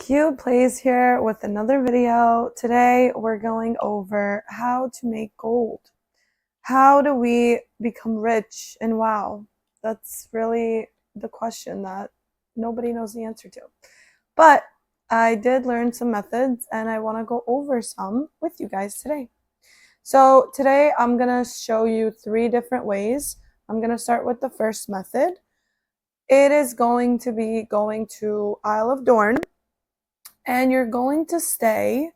Cute Plays here with another video. Today we're going over how to make gold. How do we become rich in WoW? That's really the question that nobody knows the answer to. But I did learn some methods and I want to go over some with you guys today. So today I'm going to show you 3 different ways. I'm going to start with the first method. It is going to be going to Isle of Dorn. And you're going to stay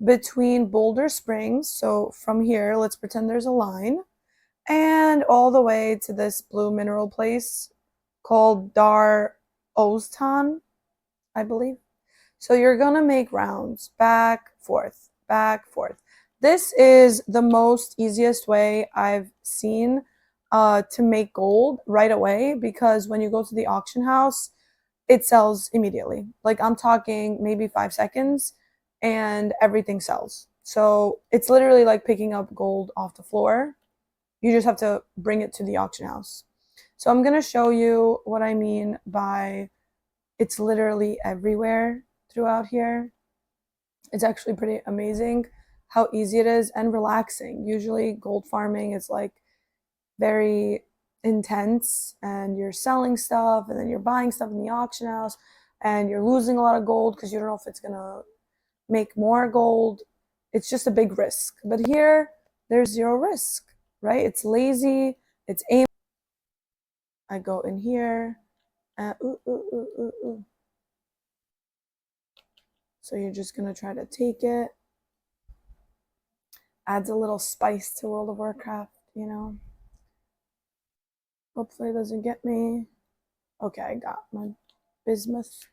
between Boulder Springs. So from here, let's pretend there's a line, and all the way to this blue mineral place called Dar Oztan, I believe. So you're going to make rounds back, forth, back, forth. This is the most easiest way I've seen to make gold right away, because when you go to the auction house, it sells immediately. Like, I'm talking maybe 5 seconds and everything sells. So it's literally like picking up gold off the floor. You just have to bring it to the auction house. So I'm going to show you what I mean by it's literally everywhere throughout here. It's actually pretty amazing how easy it is and relaxing. Usually gold farming is like very intense, and you're selling stuff and then you're buying stuff in the auction house and you're losing a lot of gold because you don't know if it's gonna make more gold. It's just a big risk. But here there's zero risk, right? It's lazy, it's aim. I go in here and so you're just gonna try to take it. Adds a little spice to World of Warcraft, you know. Hopefully it doesn't get me. Okay, I got my bismuth.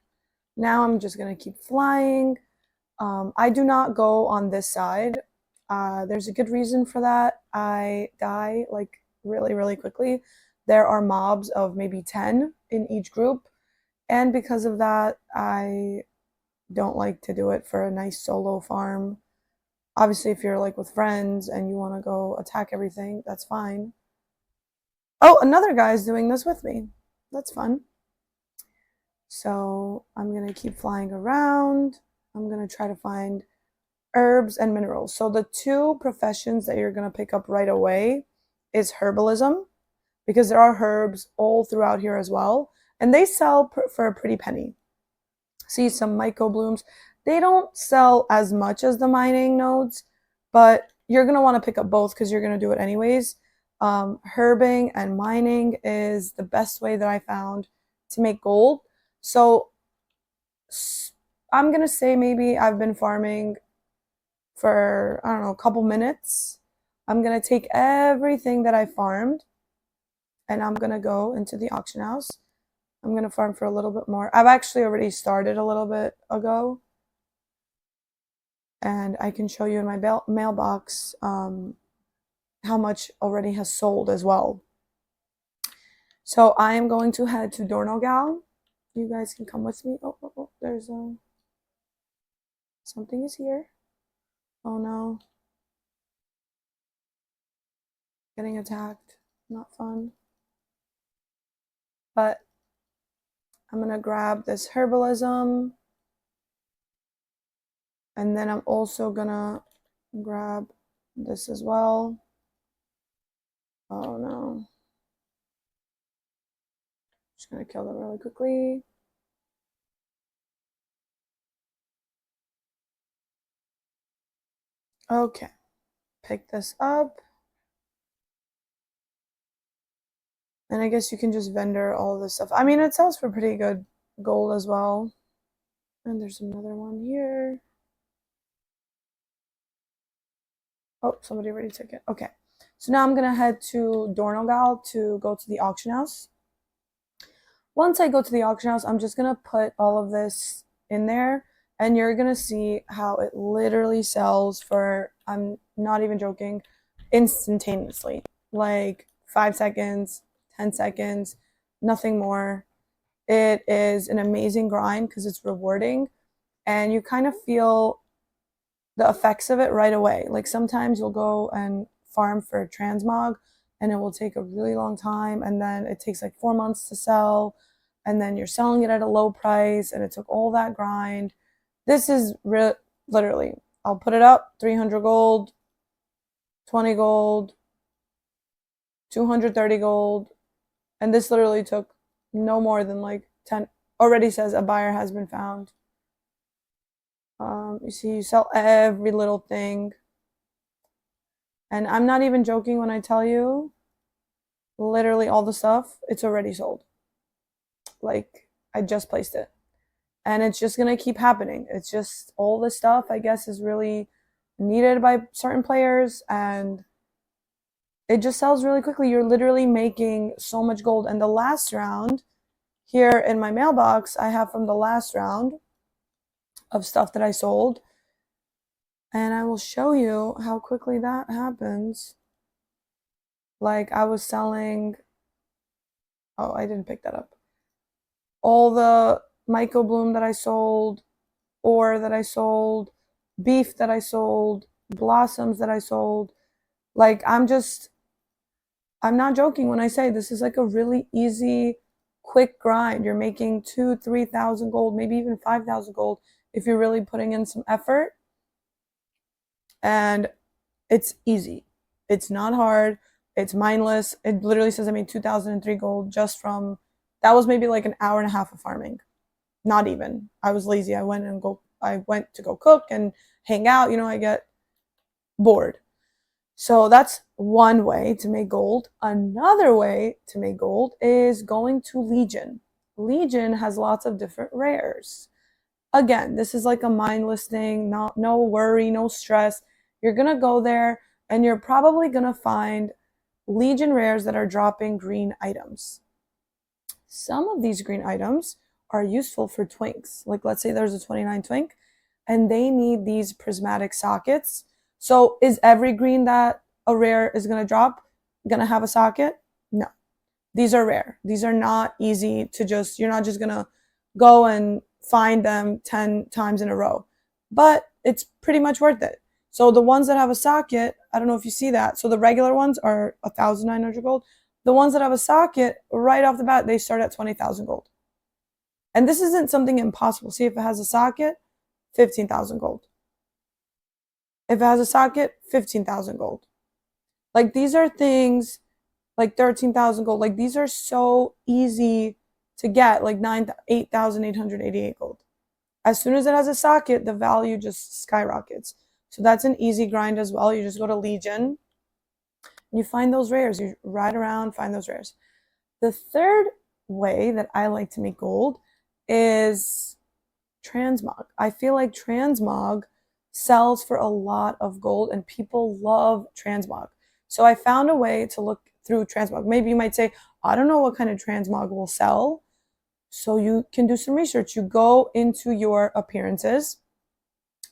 Now I'm just going to keep flying. I do not go on this side. There's a good reason for that. I die like really, really quickly. There are mobs of maybe 10 in each group. And because of that, I don't like to do it for a nice solo farm. Obviously, if you're like with friends and you want to go attack everything, that's fine. Oh, another guy's doing this with me. That's fun. So I'm going to keep flying around. I'm going to try to find herbs and minerals. So the 2 professions that you're going to pick up right away is herbalism, because there are herbs all throughout here as well. And they sell for a pretty penny. See some myco blooms. They don't sell as much as the mining nodes, but you're going to want to pick up both because you're going to do it anyways. Herbing and mining is the best way that I found to make gold. So I'm going to say maybe I've been farming for, I don't know, a couple minutes. I'm going to take everything that I farmed and I'm going to go into the auction house. I'm going to farm for a little bit more. I've actually already started a little bit ago. And I can show you in my mailbox how much already has sold as well. So I am going to head to Dornogal. You guys can come with me. Oh, there's something is here. Oh no. Getting attacked. Not fun. But I'm going to grab this herbalism. And then I'm also going to grab this as well. Oh no. Just going to kill them really quickly. Okay. Pick this up. And I guess you can just vendor all this stuff. I mean, it sells for pretty good gold as well. And there's another one here. Oh, somebody already took it. Okay. So now I'm going to head to Dornogal to go to the auction house. Once I go to the auction house, I'm just going to put all of this in there. And you're going to see how it literally sells for, I'm not even joking, instantaneously. Like 5 seconds, 10 seconds, nothing more. It is an amazing grind because it's rewarding. And you kind of feel the effects of it right away. Like sometimes you'll go and farm for transmog and it will take a really long time, and then it takes like 4 months to sell, and then you're selling it at a low price and it took all that grind. This is literally, I'll put it up, 300 gold, 20 gold, 230 gold, and this literally took no more than like 10. Already says a buyer has been found. You see, you sell every little thing. And I'm not even joking when I tell you, literally all the stuff, it's already sold. Like, I just placed it. And it's just going to keep happening. It's just all this stuff, I guess, is really needed by certain players. And it just sells really quickly. You're literally making so much gold. And the last round, here in my mailbox, I have from the last round of stuff that I sold. And I will show you how quickly that happens. Like, I was selling, oh, I didn't pick that up. All the Myco Bloom that I sold, ore that I sold, beef that I sold, blossoms that I sold. Like, I'm not joking when I say this is like a really easy, quick grind. You're making 2,000-3,000 gold, maybe even 5,000 gold if you're really putting in some effort. And it's easy. It's not hard. It's mindless. It literally says I made 2,003 gold just from, that was maybe like an hour and a half of farming. Not even. I was lazy. I went to go cook and hang out. You know, I get bored. So that's one way to make gold. Another way to make gold is going to Legion. Legion has lots of different rares. Again, this is like a mindless thing, no worry, no stress. You're going to go there and you're probably going to find Legion rares that are dropping green items. Some of these green items are useful for twinks. Like, let's say there's a 29 twink and they need these prismatic sockets. So is every green that a rare is going to drop going to have a socket? No. These are rare. These are not easy to just, you're not just going to go and find them 10 times in a row. But it's pretty much worth it. So the ones that have a socket, I don't know if you see that. So the regular ones are 1,900 gold. The ones that have a socket, right off the bat, they start at 20,000 gold. And this isn't something impossible. See, if it has a socket, 15,000 gold. If it has a socket, 15,000 gold. Like, these are things like 13,000 gold. Like, these are so easy to get, like 8,888 gold. As soon as it has a socket, the value just skyrockets. So that's an easy grind as well. You just go to Legion. You find those rares. You ride around, find those rares. The third way that I like to make gold is transmog. I feel like transmog sells for a lot of gold and people love transmog. So I found a way to look through transmog. Maybe you might say, I don't know what kind of transmog will sell. So you can do some research. You go into your appearances.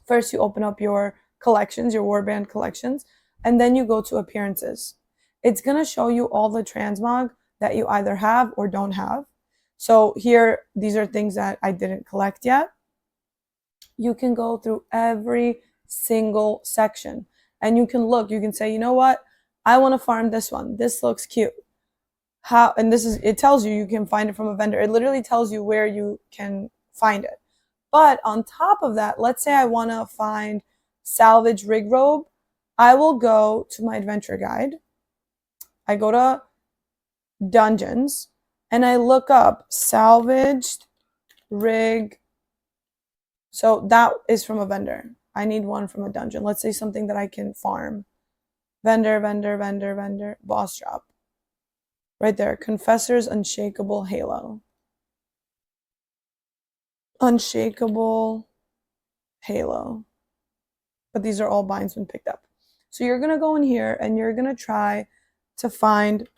First, you open up your collections, your warband collections, and then you go to appearances. It's going to show you all the transmog that you either have or don't have. So here, these are things that I didn't collect yet. You can go through every single section and you can look, you can say, you know what? I want to farm this one. This looks cute. How, and this is, it tells you, you can find it from a vendor. It literally tells you where you can find it. But on top of that, let's say I want to find salvage rig robe. I will go to my adventure guide. I go to dungeons and I look up salvaged rig. So that is from a vendor. I need one from a dungeon. Let's say something that I can farm. Vendor, vendor, vendor, vendor, boss drop. Right there, Confessor's Unshakable Halo. Unshakable Halo. But these are all binds when picked up. So you're going to go in here and you're going to try to find,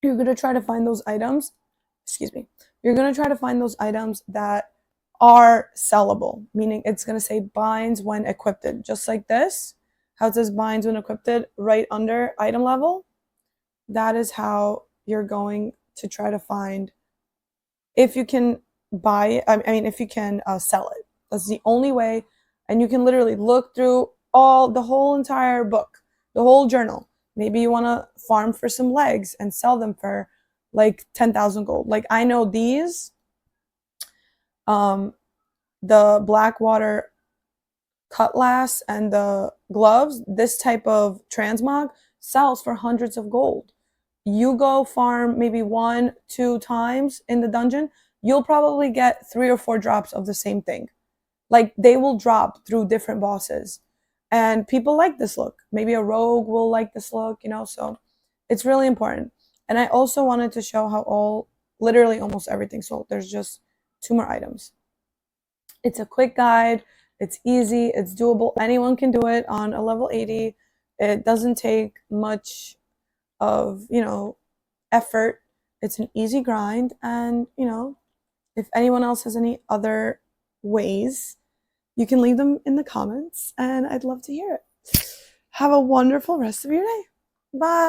those items. Excuse me. You're going to try to find those items that are sellable, meaning it's going to say binds when equipped, just like this. How it says binds when equipped right under item level. That is how you're going to try to find if you can buy it. I mean, if you can sell it. That's the only way. And you can literally look through the whole entire book, the whole journal. Maybe you want to farm for some legs and sell them for like 10,000 gold. Like, I know these The Blackwater cutlass and the gloves, this type of transmog sells for hundreds of gold. You go farm maybe 1-2 times in the dungeon, you'll probably get 3 or 4 drops of the same thing. Like they will drop through different bosses. And people like this look. Maybe a rogue will like this look, so it's really important. And I also wanted to show how literally almost everything sold. There's just 2 more items. It's a quick guide. It's easy. It's doable. Anyone can do it on a level 80. It doesn't take much of, effort. It's an easy grind. And, if anyone else has any other ways, you can leave them in the comments and I'd love to hear it. Have a wonderful rest of your day. Bye.